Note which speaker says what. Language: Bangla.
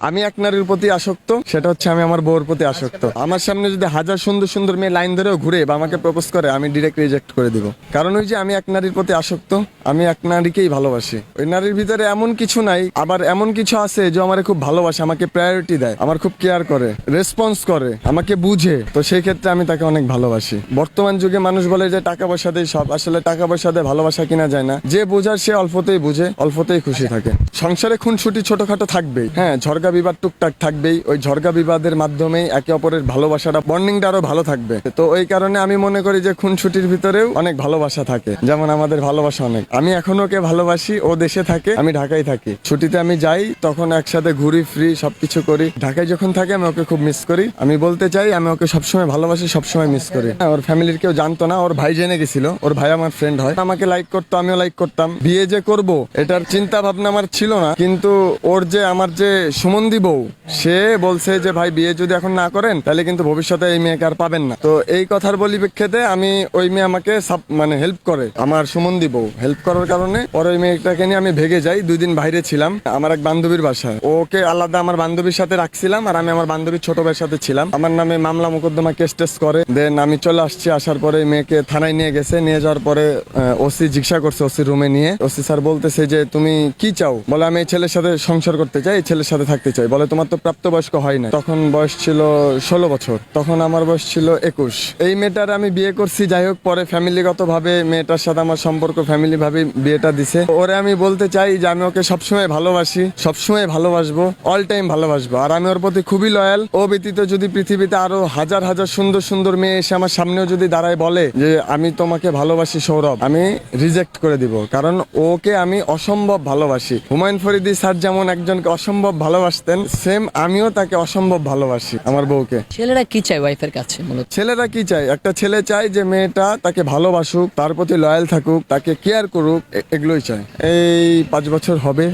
Speaker 1: আমি এক নারীর প্রতি আসক্ত, সেটা হচ্ছে আমি আমার বউর প্রতি আসক্ত। আমার সামনে যদি হাজার সুন্দর সুন্দর মেয়ে লাইন ধরেও ঘুরে বা আমাকে প্রপোজ করে, আমি ডিরেক্ট রিজেক্ট করে দিব। কারণ ওই যে আমি এক নারীর প্রতি আসক্ত, আমি এক নারীকেই ভালোবাসি। ওই নারীর ভিতরে এমন কিছু নাই, আবার এমন কিছু আছে যে আমার খুব ভালোবাসে, আমাকে প্রায়োরিটি দেয়, আমার খুব কেয়ার করে, রেসপন্স করে, আমাকে বুঝে। তো সেই ক্ষেত্রে আমি তাকে অনেক ভালোবাসি। বর্তমান যুগে মানুষ বলে যে টাকা পয়সা দিয়ে সব, আসলে টাকা পয়সা দিয়ে ভালোবাসা কিনা যায় না। যে বোঝার সে অল্পতেই বুঝে, অল্পতেই খুশি থাকে। সংসারে খুনসুটি ছোটখাটো থাকবেই, হ্যাঁ, ঝরগা বিবাদ টুকটাক থাকবেই। ওই ঝরগা বিবাদের মাধ্যমেই একে অপরের ভালোবাসাটা, বন্ডিংটা আরো ভালো থাকবে। তো ওই কারণে আমি মনে করি যে খুনসুটির ভিতরেও অনেক ভালোবাসা থাকে। যেমন আমাদের ভালোবাসা অনেক, আমি এখন ওকে ভালোবাসি, ও দেশে থাকে, আমি ঢাকায় থাকি। ছুটিতে আমি যাই, তখন একসাথে ঘুরি ফ্রি সবকিছু করি। ঢাকায় যখন থাকে আমি ওকে খুব মিস করি। আমি বলতে চাই আমি ওকে সবসময় ভালোবাসি, সবসময় মিস করি। ওর ফ্যামিলির কেউ জানতো না, ওর ভাই জেনে গেছিল। ওর ভাই আমার ফ্রেন্ড হয়, আমাকে লাইক করতো, আমিও লাইক করতাম। বিয়ে যে করব এটার চিন্তা ভাবনা আমার ছিল না, কিন্তু ওর যে আমার যে সুমন্দি বউ, সে বলছে যে ভাই বিয়ে যদি এখন না করেন তাহলে কিন্তু ভবিষ্যতে এই মেয়েকে আর পাবেন না। তো এই কথার পরিপ্রেক্ষিতে আমি, ওই মেয়ে আমাকে মানে হেল্প করে, আমার সুমন্দি বউ হেল্প করার কারণে পরে ওই মেয়েটাকে নিয়ে আমি ভেগে যাই। 2 দিন বাইরে ছিলাম আমার এক বান্ধবীর বাসায়। ওকে আলাদা আমার বান্ধবীর সাথে রাখছিলাম, আর আমি আমার বান্ধবীর ছোট ভাইয়ের সাথে ছিলাম। আমার নামে মামলা মোকদ্দমা কেস টেস করে দেন আমি চলে আসছি। আসার পরে মেয়েকে থানায় নিয়ে গেছে। নিয়ে যাওয়ার পরে ওসি জিজ্ঞাসা করছে, ওসি রুমে নিয়ে ওসি স্যার বলতেছে যে তুমি কি চাও? বলে আমি এই ছেলের সাথে সংসার করতে চাই, এই ছেলের সাথে থাকতে চাই। বলে তোমার তো প্রাপ্তবয়স্ক হয় না। তখন বয়স ছিল 16 বছর, তখন আমার বয়স ছিল 21। এই মেয়েটার আমি বিয়ে করছি। যাই হোক, পরে ফ্যামিলিগত ভাবে মেয়েটার সাথে আমার সম্পর্ক, ফ্যামিলি ভাবে বিয়েটা দিছে। ওরে আমি বলতে চাই যে আমি ওকে সবসময় ভালোবাসি, সবসময় ভালোবাসবো, অল টাইম ভালোবাসবো। আর আমি ওর প্রতি খুবই লয়াল। ও ব্যতীত যদি পৃথিবীতে আরো হাজার হাজার সুন্দর সুন্দর মেয়ে এসে আমার সামনেও যদি দাঁড়ায় বলে যে আমি তোমাকে ভালোবাসি সৌরভ, আমি রিজেক্ট করে দিব। কারণ ওকে আমি অসম্ভব ভালোবাসি। হুমায়ুন ফরিদি স্যার যেমন একজনকে অসম্ভব ভালোবাসতেন, সেম আমিও তাকে অসম্ভব ভালোবাসি, আমার বউকে।
Speaker 2: ছেলেরা কি চায় ওয়াইফের কাছে মূলত?
Speaker 1: ছেলেরা কি চায়? একটা ছেলে চায় যে মেয়েটা তাকে ভালোবাসুক, তার প্রতি লয়াল থাকুক, তাকে কেয়ার করুক, এগুলোই চায়। এই 5 বছর হবে